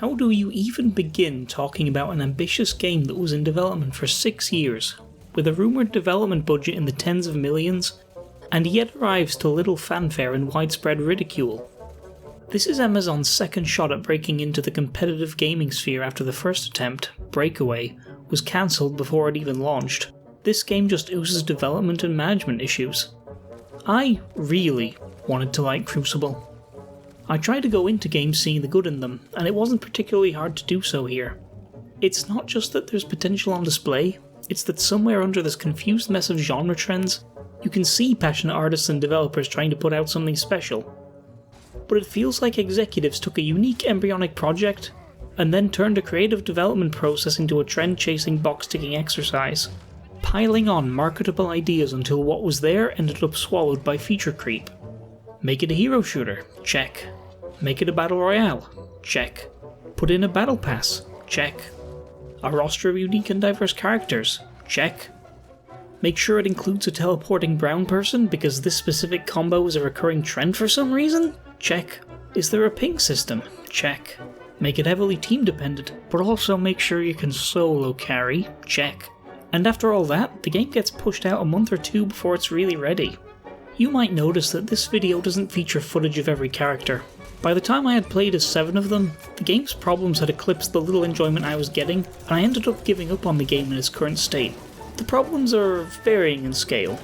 How do you even begin talking about an ambitious game that was in development for 6 years, with a rumoured development budget in the tens of millions, and yet arrives to little fanfare and widespread ridicule? This is Amazon's second shot at breaking into the competitive gaming sphere after the first attempt, Breakaway, was cancelled before it even launched. This game just oozes development and management issues. I really wanted to like Crucible. I tried to go into games seeing the good in them, and it wasn't particularly hard to do so here. It's not just that there's potential on display, it's that somewhere under this confused mess of genre trends, you can see passionate artists and developers trying to put out something special. But it feels like executives took a unique embryonic project, and then turned a creative development process into a trend-chasing box-ticking exercise, piling on marketable ideas until what was there ended up swallowed by feature creep. Make it a hero shooter? Check. Make it a battle royale? Check. Put in a battle pass? Check. A roster of unique and diverse characters? Check. Make sure it includes a teleporting brown person because this specific combo is a recurring trend for some reason? Check. Is there a ping system? Check. Make it heavily team dependent, but also make sure you can solo carry? Check. And after all that, the game gets pushed out a month or two before it's really ready. You might notice that this video doesn't feature footage of every character. By the time I had played as 7 of them, the game's problems had eclipsed the little enjoyment I was getting, and I ended up giving up on the game in its current state. The problems are varying in scale.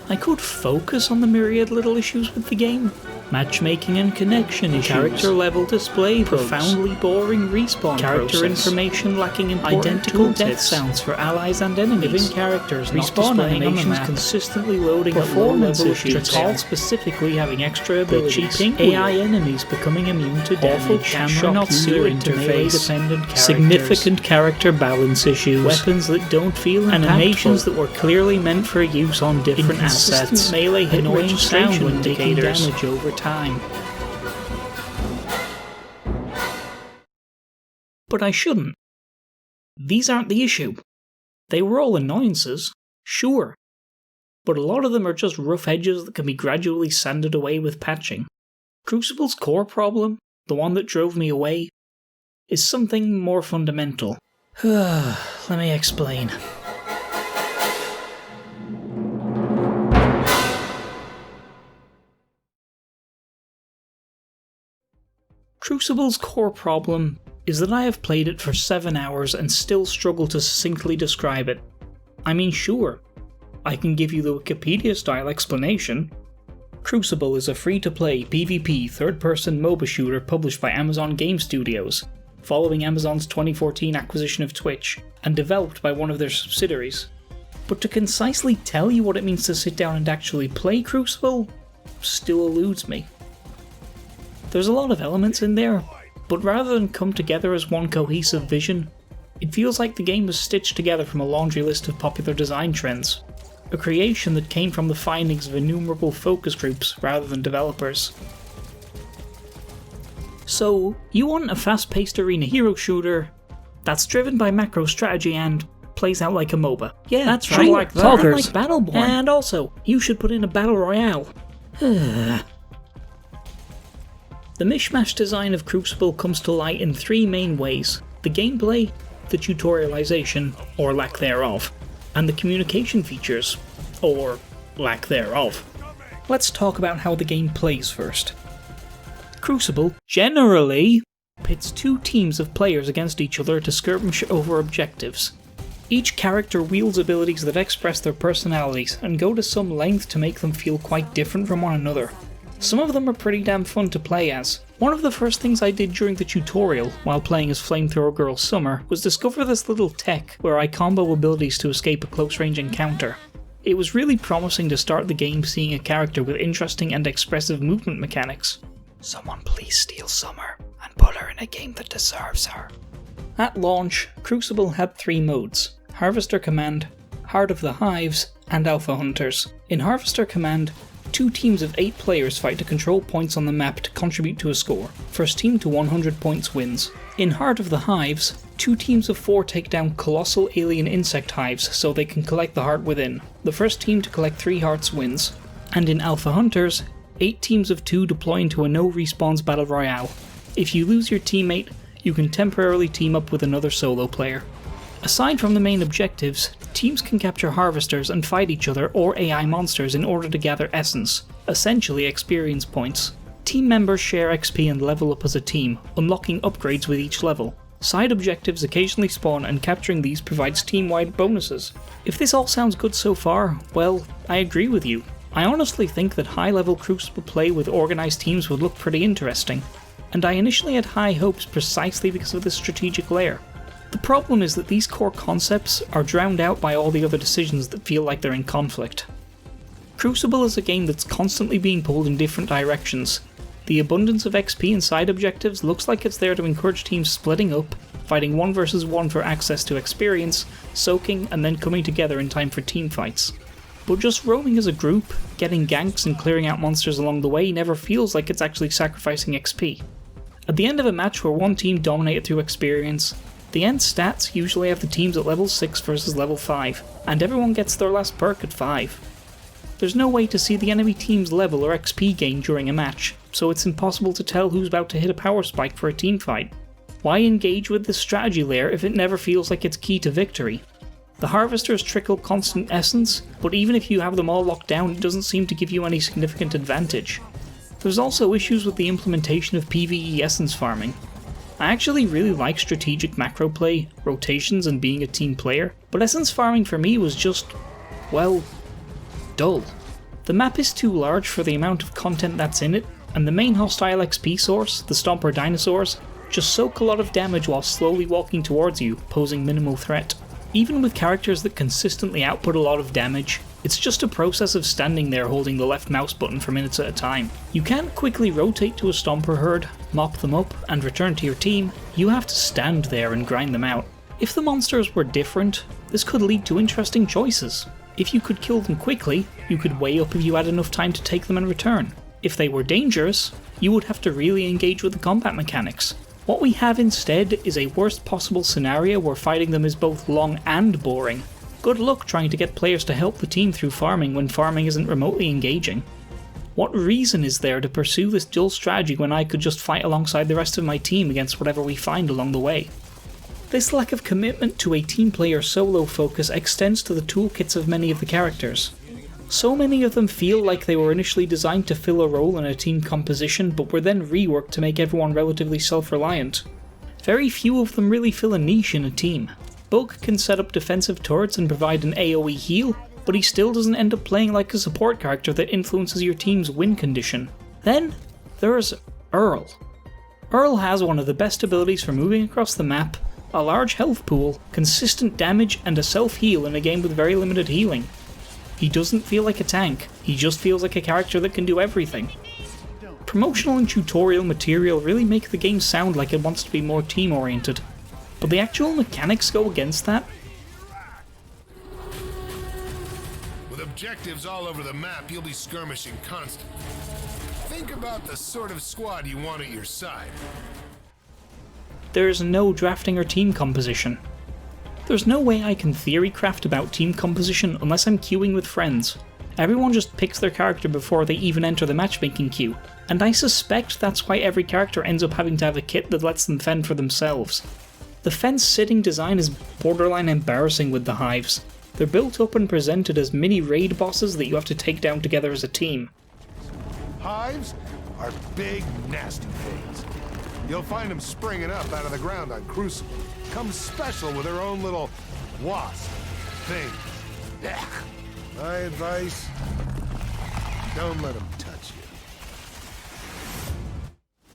I could focus on the myriad little issues with the game. Matchmaking and connection issues, character level display bugs, profoundly boring respawn character process, information lacking important identical death sounds for allies and enemies, living characters, respawn animations consistently loading performance up issues, all specifically having extra abilities, AI enemies becoming immune to damage, camera not suited to melee dependent characters, significant character balance issues, weapons that don't feel impactful, animations that were clearly meant for use on different assets, melee hit range sound when taking damage over time. But I shouldn't. These aren't the issue. They were all annoyances, sure, but a lot of them are just rough edges that can be gradually sanded away with patching. Crucible's core problem, the one that drove me away, is something more fundamental. Let me explain. Crucible's core problem is that I have played it for 7 hours and still struggle to succinctly describe it. I mean, sure, I can give you the Wikipedia-style explanation. Crucible is a free-to-play PvP third-person MOBA shooter published by Amazon Game Studios, following Amazon's 2014 acquisition of Twitch, and developed by one of their subsidiaries. But to concisely tell you what it means to sit down and actually play Crucible still eludes me. There's a lot of elements in there, but rather than come together as one cohesive vision, it feels like the game was stitched together from a laundry list of popular design trends, a creation that came from the findings of innumerable focus groups rather than developers. So, you want a fast-paced arena hero shooter that's driven by macro strategy and plays out like a MOBA. Yeah, that's right, like that. Like Battleborn. And also, you should put in a battle royale. The mishmash design of Crucible comes to light in 3 main ways: the gameplay, the tutorialization, or lack thereof, and the communication features, or lack thereof. Let's talk about how the game plays first. Crucible, generally, pits 2 teams of players against each other to skirmish over objectives. Each character wields abilities that express their personalities and go to some length to make them feel quite different from one another. Some of them are pretty damn fun to play as. One of the first things I did during the tutorial, while playing as Flamethrower Girl Summer, was discover this little tech where I combo abilities to escape a close range encounter. It was really promising to start the game seeing a character with interesting and expressive movement mechanics. Someone please steal Summer and put her in a game that deserves her. At launch, Crucible had 3 modes: Harvester Command, Heart of the Hives, and Alpha Hunters. In Harvester Command, 2 teams of 8 players fight to control points on the map to contribute to a score. First team to 100 points wins. In Heart of the Hives, 2 teams of 4 take down colossal alien insect hives so they can collect the heart within. The first team to collect 3 hearts wins. And in Alpha Hunters, 8 teams of 2 deploy into a no respawns battle royale. If you lose your teammate, you can temporarily team up with another solo player. Aside from the main objectives, teams can capture harvesters and fight each other or AI monsters in order to gather essence, essentially experience points. Team members share XP and level up as a team, unlocking upgrades with each level. Side objectives occasionally spawn and capturing these provides team-wide bonuses. If this all sounds good so far, well, I agree with you. I honestly think that high-level Crucible play with organised teams would look pretty interesting, and I initially had high hopes precisely because of the strategic layer. The problem is that these core concepts are drowned out by all the other decisions that feel like they're in conflict. Crucible is a game that's constantly being pulled in different directions. The abundance of XP and side objectives looks like it's there to encourage teams splitting up, fighting 1 versus 1 for access to experience, soaking, and then coming together in time for team fights. But just roaming as a group, getting ganks and clearing out monsters along the way never feels like it's actually sacrificing XP. At the end of a match where one team dominated through experience, the end stats usually have the teams at level 6 versus level 5, and everyone gets their last perk at 5. There's no way to see the enemy team's level or XP gain during a match, so it's impossible to tell who's about to hit a power spike for a team fight. Why engage with this strategy layer if it never feels like it's key to victory? The harvesters trickle constant essence, but even if you have them all locked down, it doesn't seem to give you any significant advantage. There's also issues with the implementation of PvE essence farming. I actually really like strategic macro play, rotations and being a team player, but essence farming for me was just, well, dull. The map is too large for the amount of content that's in it, and the main hostile XP source, the Stomper dinosaurs, just soak a lot of damage while slowly walking towards you, posing minimal threat. Even with characters that consistently output a lot of damage, it's just a process of standing there holding the left mouse button for minutes at a time. You can't quickly rotate to a Stomper herd, mop them up, and return to your team. You have to stand there and grind them out. If the monsters were different, this could lead to interesting choices. If you could kill them quickly, you could weigh up if you had enough time to take them and return. If they were dangerous, you would have to really engage with the combat mechanics. What we have instead is a worst possible scenario where fighting them is both long and boring. Good luck trying to get players to help the team through farming when farming isn't remotely engaging. What reason is there to pursue this dull strategy when I could just fight alongside the rest of my team against whatever we find along the way? This lack of commitment to a team player solo focus extends to the toolkits of many of the characters. So many of them feel like they were initially designed to fill a role in a team composition but were then reworked to make everyone relatively self-reliant. Very few of them really fill a niche in a team. Bug can set up defensive turrets and provide an AoE heal, but he still doesn't end up playing like a support character that influences your team's win condition. Then, there's Earl. Earl has one of the best abilities for moving across the map, a large health pool, consistent damage, and a self-heal in a game with very limited healing. He doesn't feel like a tank, he just feels like a character that can do everything. Promotional and tutorial material really make the game sound like it wants to be more team-oriented, but the actual mechanics go against that. With objectives all over the map, you'll be skirmishing constantly. Think about the sort of squad you want at your side. There is no drafting or team composition. There's no way I can theory craft about team composition unless I'm queuing with friends. Everyone just picks their character before they even enter the matchmaking queue, and I suspect that's why every character ends up having to have a kit that lets them fend for themselves. The fence-sitting design is borderline embarrassing with the hives. They're built up and presented as mini raid bosses that you have to take down together as a team. Hives are big, nasty things. You'll find them springing up out of the ground on Crucible. Come special with their own little wasp thing. Ugh. My advice, don't let them touch you.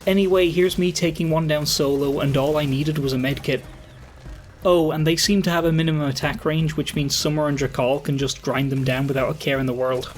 Anyway, here's me taking one down solo, and all I needed was a medkit. Oh, and they seem to have a minimum attack range, which means Summer and Drakal can just grind them down without a care in the world.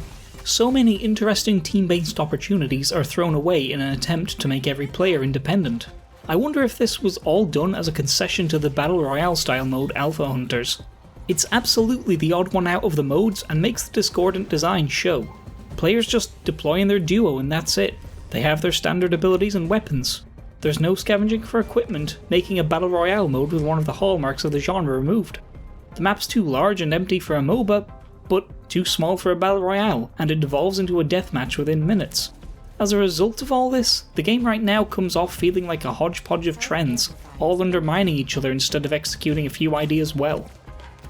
So many interesting team-based opportunities are thrown away in an attempt to make every player independent. I wonder if this was all done as a concession to the Battle Royale style mode Alpha Hunters. It's absolutely the odd one out of the modes and makes the discordant design show. Players just deploy in their duo and that's it. They have their standard abilities and weapons. There's no scavenging for equipment, making a Battle Royale mode with one of the hallmarks of the genre removed. The map's too large and empty for a MOBA, but too small for a Battle Royale, and it devolves into a deathmatch within minutes. As a result of all this, the game right now comes off feeling like a hodgepodge of trends, all undermining each other instead of executing a few ideas well.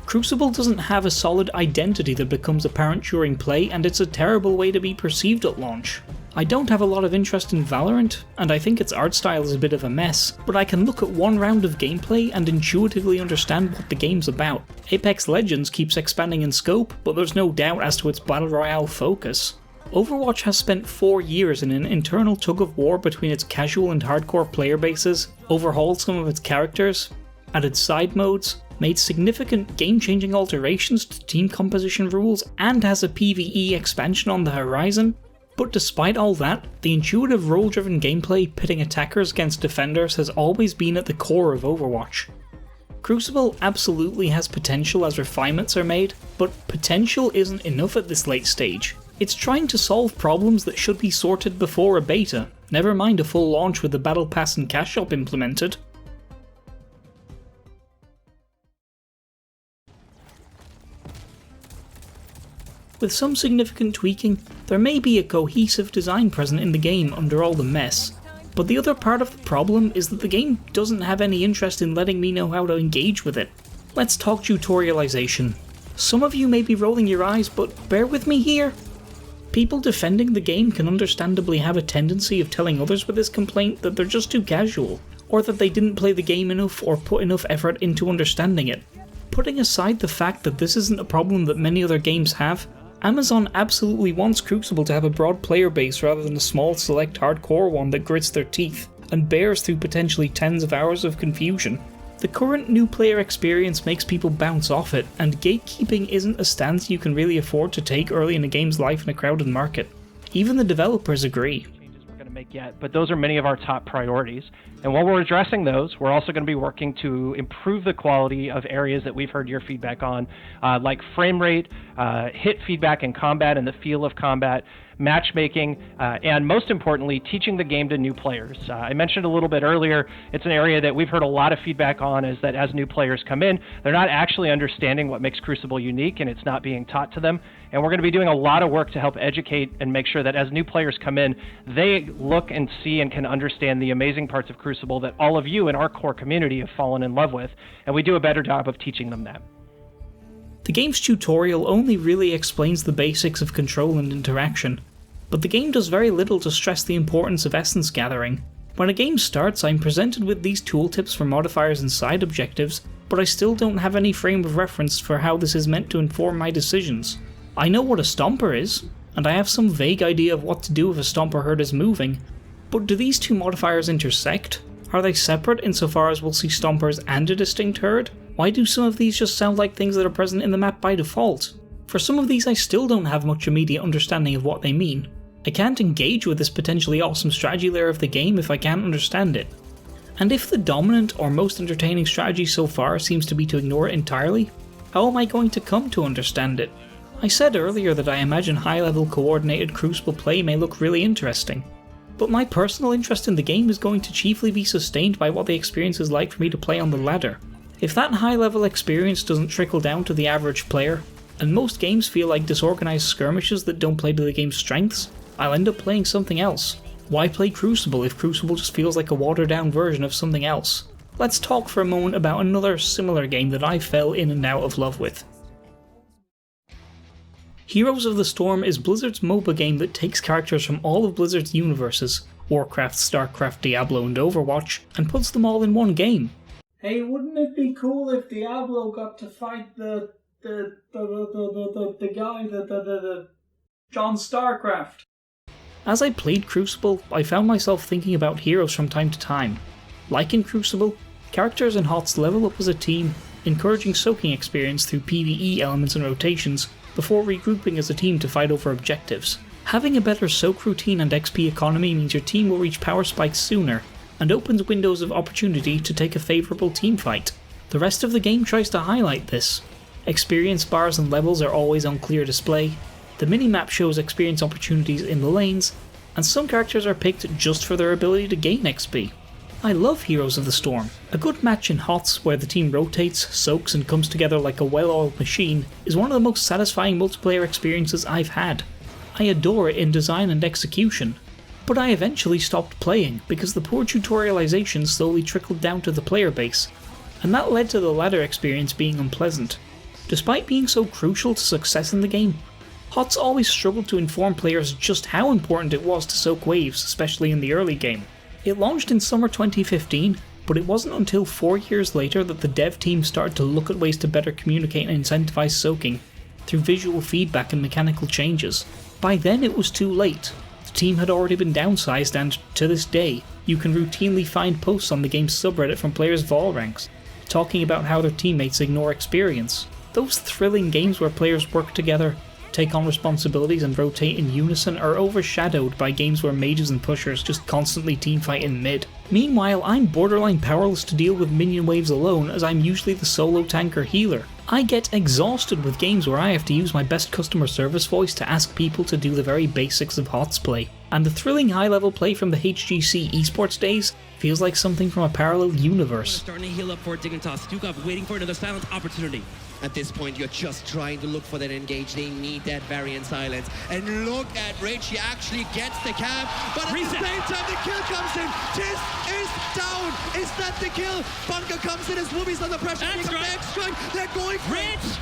Crucible doesn't have a solid identity that becomes apparent during play, and it's a terrible way to be perceived at launch. I don't have a lot of interest in Valorant, and I think its art style is a bit of a mess, but I can look at one round of gameplay and intuitively understand what the game's about. Apex Legends keeps expanding in scope, but there's no doubt as to its battle royale focus. Overwatch has spent 4 years in an internal tug-of-war between its casual and hardcore player bases, overhauled some of its characters, added side modes, made significant game-changing alterations to team composition rules, and has a PvE expansion on the horizon. But despite all that, the intuitive role-driven gameplay pitting attackers against defenders has always been at the core of Overwatch. Crucible absolutely has potential as refinements are made, but potential isn't enough at this late stage. It's trying to solve problems that should be sorted before a beta, never mind a full launch with the Battle Pass and Cash Shop implemented. With some significant tweaking, there may be a cohesive design present in the game under all the mess, but the other part of the problem is that the game doesn't have any interest in letting me know how to engage with it. Let's talk tutorialization. Some of you may be rolling your eyes, but bear with me here. People defending the game can understandably have a tendency of telling others with this complaint that they're just too casual, or that they didn't play the game enough or put enough effort into understanding it. Putting aside the fact that this isn't a problem that many other games have, Amazon absolutely wants Crucible to have a broad player base rather than a small select hardcore one that grits their teeth and bears through potentially tens of hours of confusion. The current new player experience makes people bounce off it, and gatekeeping isn't a stance you can really afford to take early in a game's life in a crowded market. Even the developers agree. Make yet, but those are many of our top priorities. And while we're addressing those, we're also going to be working to improve the quality of areas that we've heard your feedback on, like frame rate, hit feedback in combat and the feel of combat, matchmaking, and most importantly, teaching the game to new players. I mentioned a little bit earlier, it's an area that we've heard a lot of feedback on, is that as new players come in, they're not actually understanding what makes Crucible unique, and it's not being taught to them. And we're going to be doing a lot of work to help educate and make sure that as new players come in, they look and see and can understand the amazing parts of Crucible that all of you in our core community have fallen in love with, and we do a better job of teaching them that. The game's tutorial only really explains the basics of control and interaction, but the game does very little to stress the importance of essence gathering. When a game starts, I'm presented with these tooltips for modifiers and side objectives, but I still don't have any frame of reference for how this is meant to inform my decisions. I know what a stomper is, and I have some vague idea of what to do if a stomper herd is moving, but do these two modifiers intersect? Are they separate insofar as we'll see stompers and a distinct herd? Why do some of these just sound like things that are present in the map by default? For some of these I still don't have much immediate understanding of what they mean. I can't engage with this potentially awesome strategy layer of the game if I can't understand it. And if the dominant or most entertaining strategy so far seems to be to ignore it entirely, how am I going to come to understand it? I said earlier that I imagine high-level coordinated Crucible play may look really interesting, but my personal interest in the game is going to chiefly be sustained by what the experience is like for me to play on the ladder. If that high-level experience doesn't trickle down to the average player, and most games feel like disorganized skirmishes that don't play to the game's strengths, I'll end up playing something else. Why play Crucible if Crucible just feels like a watered-down version of something else? Let's talk for a moment about another similar game that I fell in and out of love with. Heroes of the Storm is Blizzard's MOBA game that takes characters from all of Blizzard's universes, Warcraft, Starcraft, Diablo and Overwatch, and puts them all in one game. Hey, wouldn't it be cool if Diablo got to fight the guy, John Starcraft? As I played Crucible, I found myself thinking about heroes from time to time. Like in Crucible, characters in HOTS level up as a team, encouraging soaking experience through PvE elements and rotations, before regrouping as a team to fight over objectives. Having a better soak routine and XP economy means your team will reach power spikes sooner, and opens windows of opportunity to take a favourable team fight. The rest of the game tries to highlight this. Experience bars and levels are always on clear display, the minimap shows experience opportunities in the lanes, and some characters are picked just for their ability to gain XP. I love Heroes of the Storm. A good match in HOTS where the team rotates, soaks and comes together like a well-oiled machine is one of the most satisfying multiplayer experiences I've had. I adore it in design and execution. But I eventually stopped playing because the poor tutorialization slowly trickled down to the player base, and that led to the ladder experience being unpleasant. Despite being so crucial to success in the game, HOTS always struggled to inform players just how important it was to soak waves, especially in the early game. It launched in summer 2015, but it wasn't until 4 years later that the dev team started to look at ways to better communicate and incentivize soaking through visual feedback and mechanical changes. By then it was too late. The team had already been downsized, and to this day, you can routinely find posts on the game's subreddit from players of all ranks, talking about how their teammates ignore experience. Those thrilling games where players work together, take on responsibilities and rotate in unison are overshadowed by games where mages and pushers just constantly teamfight in mid. Meanwhile, I'm borderline powerless to deal with minion waves alone, as I'm usually the solo tanker healer. I get exhausted with games where I have to use my best customer service voice to ask people to do the very basics of HOTS play, and the thrilling high level play from the HGC esports days feels like something from a parallel universe. Starting to heal up for Dignitas. Stukov waiting for another silent opportunity. At this point, you're just trying to look for that engage. They need that variant silence. And look at Rich, he actually gets the cap, but at the same time, the kill comes in. Tis is down. Is that the kill? Bunker comes in as Wooby's under pressure. Strike. They're going for Rich!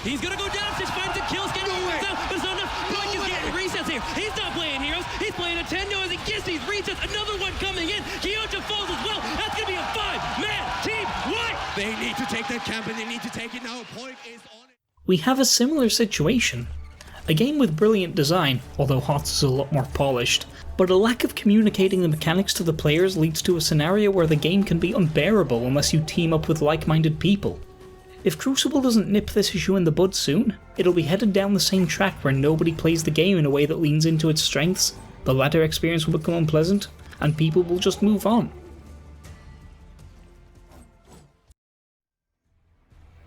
He's gonna go down, just finds the kills, getting down, but it's not enough. Blake is getting resets here. He's not playing heroes, he's playing a 10 as he gets these resets. Another one coming in. Kyoto falls as well. That's gonna be a 5-man team. What? They need to take that camp and they need to take it now. Point is on it. We have a similar situation. A game with brilliant design, although HOTS is a lot more polished, but a lack of communicating the mechanics to the players leads to a scenario where the game can be unbearable unless you team up with like-minded people. If Crucible doesn't nip this issue in the bud soon, it'll be headed down the same track where nobody plays the game in a way that leans into its strengths, the ladder experience will become unpleasant, and people will just move on.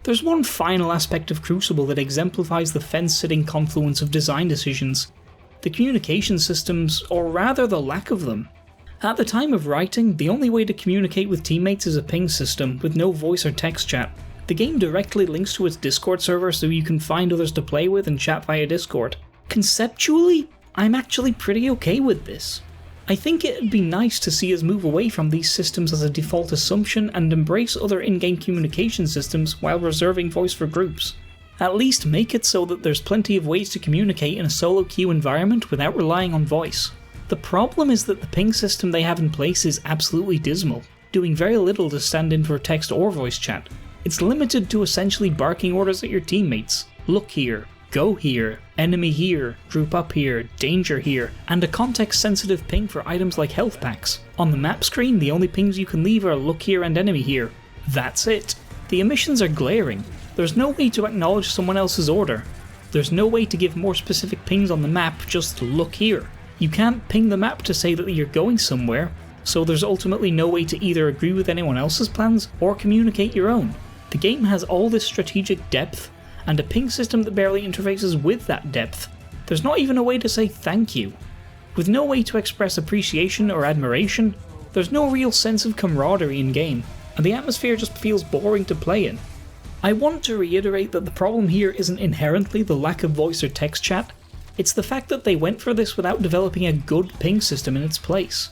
There's one final aspect of Crucible that exemplifies the fence-sitting confluence of design decisions: the communication systems, or rather the lack of them. At the time of writing, the only way to communicate with teammates is a ping system with no voice or text chat. The game directly links to its Discord server so you can find others to play with and chat via Discord. Conceptually, I'm actually pretty okay with this. I think it'd be nice to see us move away from these systems as a default assumption and embrace other in-game communication systems while reserving voice for groups. At least make it so that there's plenty of ways to communicate in a solo queue environment without relying on voice. The problem is that the ping system they have in place is absolutely dismal, doing very little to stand in for text or voice chat. It's limited to essentially barking orders at your teammates. Look here, go here, enemy here, group up here, danger here, and a context-sensitive ping for items like health packs. On the map screen, the only pings you can leave are look here and enemy here. That's it. The omissions are glaring. There's no way to acknowledge someone else's order. There's no way to give more specific pings on the map, just look here. You can't ping the map to say that you're going somewhere, so there's ultimately no way to either agree with anyone else's plans or communicate your own. The game has all this strategic depth, and a ping system that barely interfaces with that depth. There's not even a way to say thank you. With no way to express appreciation or admiration, there's no real sense of camaraderie in game, and the atmosphere just feels boring to play in. I want to reiterate that the problem here isn't inherently the lack of voice or text chat, it's the fact that they went for this without developing a good ping system in its place.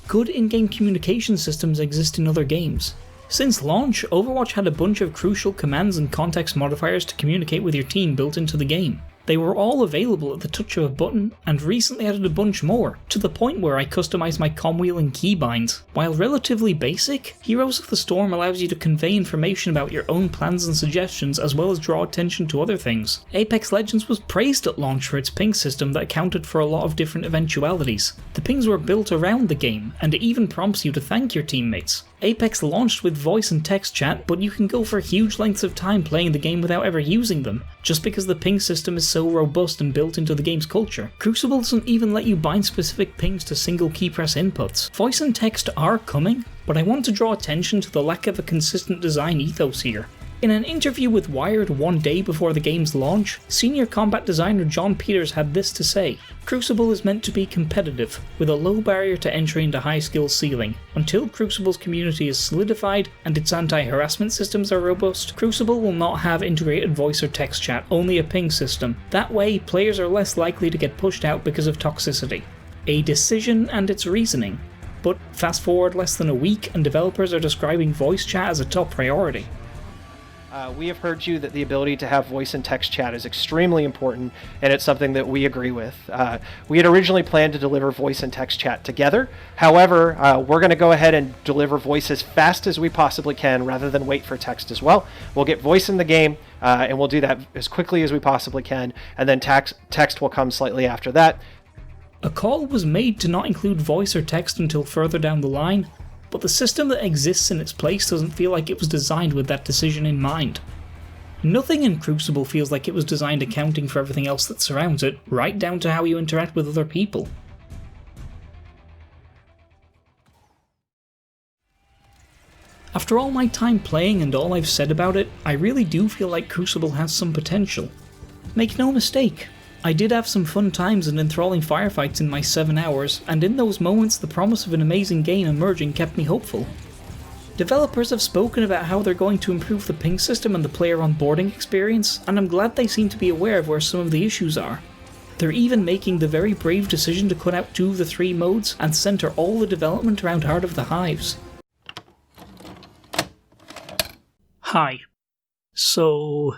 Good in-game communication systems exist in other games. Since launch, Overwatch had a bunch of crucial commands and context modifiers to communicate with your team built into the game. They were all available at the touch of a button, and recently added a bunch more, to the point where I customized my comm wheel and keybinds. While relatively basic, Heroes of the Storm allows you to convey information about your own plans and suggestions as well as draw attention to other things. Apex Legends was praised at launch for its ping system that accounted for a lot of different eventualities. The pings were built around the game, and it even prompts you to thank your teammates. Apex launched with voice and text chat, but you can go for huge lengths of time playing the game without ever using them, just because the ping system is so robust and built into the game's culture. Crucible doesn't even let you bind specific pings to single key press inputs. Voice and text are coming, but I want to draw attention to the lack of a consistent design ethos here. In an interview with Wired one day before the game's launch, senior combat designer John Peters had this to say: Crucible is meant to be competitive, with a low barrier to entry and a high skill ceiling. Until Crucible's community is solidified and its anti-harassment systems are robust, Crucible will not have integrated voice or text chat, only a ping system. That way, players are less likely to get pushed out because of toxicity. A decision and its reasoning. But fast forward less than a week and developers are describing voice chat as a top priority. We have heard you that the ability to have voice and text chat is extremely important, and it's something that we agree with. We had originally planned to deliver voice and text chat together. However, we're going to go ahead and deliver voice as fast as we possibly can rather than wait for text as well. We'll get voice in the game, and we'll do that as quickly as we possibly can, and then text will come slightly after that. A call was made to not include voice or text until further down the line, but the system that exists in its place doesn't feel like it was designed with that decision in mind. Nothing in Crucible feels like it was designed accounting for everything else that surrounds it, right down to how you interact with other people. After all my time playing and all I've said about it, I really do feel like Crucible has some potential. Make no mistake, I did have some fun times and enthralling firefights in my 7 hours, and in those moments the promise of an amazing game emerging kept me hopeful. Developers have spoken about how they're going to improve the ping system and the player onboarding experience, and I'm glad they seem to be aware of where some of the issues are. They're even making the very brave decision to cut out 2 of the 3 modes and centre all the development around Heart of the Hives. Hi. So,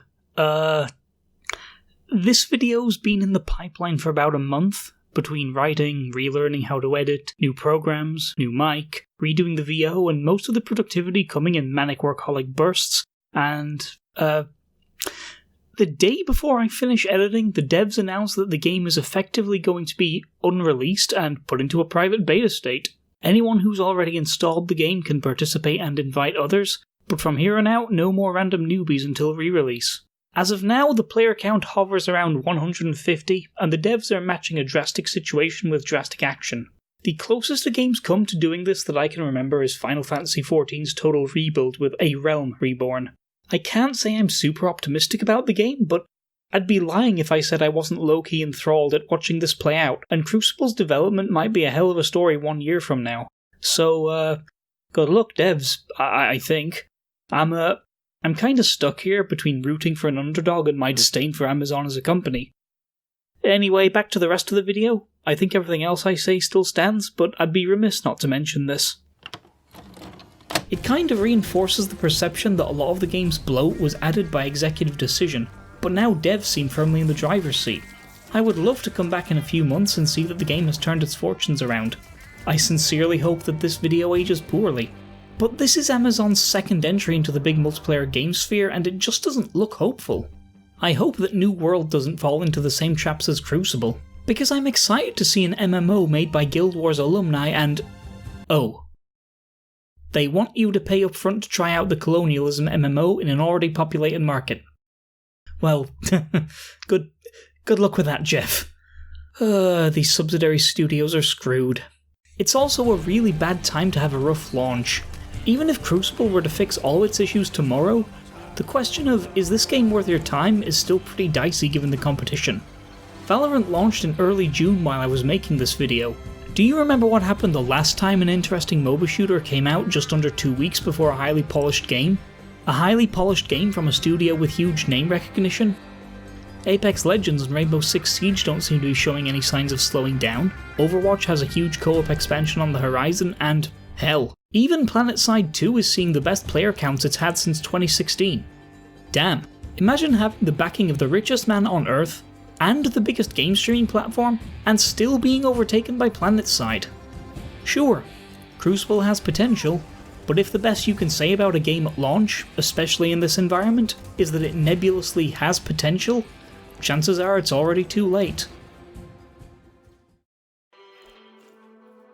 this video's been in the pipeline for about a month, between writing, relearning how to edit, new programs, new mic, redoing the VO, and most of the productivity coming in manic workaholic bursts, and, the day before I finish editing, the devs announced that the game is effectively going to be unreleased and put into a private beta state. Anyone who's already installed the game can participate and invite others, but from here on out, no more random newbies until re-release. As of now, the player count hovers around 150, and the devs are matching a drastic situation with drastic action. The closest the game's come to doing this that I can remember is Final Fantasy XIV's total rebuild with A Realm Reborn. I can't say I'm super optimistic about the game, but I'd be lying if I said I wasn't low-key enthralled at watching this play out, and Crucible's development might be a hell of a story 1 year from now. So, good luck devs, I think. I'm kinda stuck here between rooting for an underdog and my disdain for Amazon as a company. Anyway, back to the rest of the video. I think everything else I say still stands, but I'd be remiss not to mention this. It kind of reinforces the perception that a lot of the game's bloat was added by executive decision, but now devs seem firmly in the driver's seat. I would love to come back in a few months and see that the game has turned its fortunes around. I sincerely hope that this video ages poorly. But this is Amazon's second entry into the big multiplayer game sphere, and it just doesn't look hopeful. I hope that New World doesn't fall into the same traps as Crucible, because I'm excited to see an MMO made by Guild Wars alumni and... oh. They want you to pay upfront to try out the Colonialism MMO in an already populated market. Well, good luck with that, Jeff. These subsidiary studios are screwed. It's also a really bad time to have a rough launch. Even if Crucible were to fix all its issues tomorrow, the question of is this game worth your time is still pretty dicey given the competition. Valorant launched in early June while I was making this video. Do you remember what happened the last time an interesting MOBA shooter came out just under 2 weeks before a highly polished game? A highly polished game from a studio with huge name recognition? Apex Legends and Rainbow Six Siege don't seem to be showing any signs of slowing down. Overwatch has a huge co-op expansion on the horizon, and hell, even PlanetSide 2 is seeing the best player counts it's had since 2016. Damn, imagine having the backing of the richest man on Earth, and the biggest game streaming platform, and still being overtaken by PlanetSide. Sure, Crucible has potential, but if the best you can say about a game at launch, especially in this environment, is that it nebulously has potential, chances are it's already too late.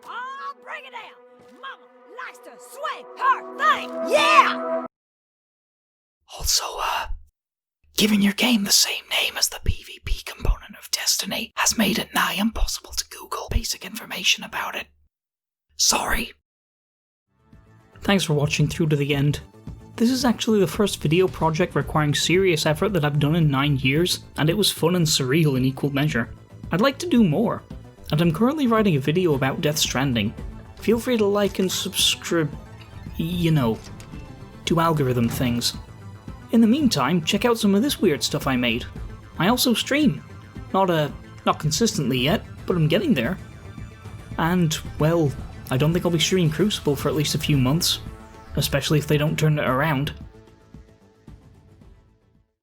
Oh, bring it down! Mama likes to swing her thing! Yeah! Also, giving your game the same name as the PvP component of Destiny has made it nigh impossible to Google basic information about it. Sorry. Thanks for watching through to the end. This is actually the first video project requiring serious effort that I've done in 9 years, and it was fun and surreal in equal measure. I'd like to do more, and I'm currently writing a video about Death Stranding. Feel free to like and subscribe, do algorithm things. In the meantime, check out some of this weird stuff I made. I also stream. Not consistently yet, but I'm getting there. And, well, I don't think I'll be streaming Crucible for at least a few months, especially if they don't turn it around.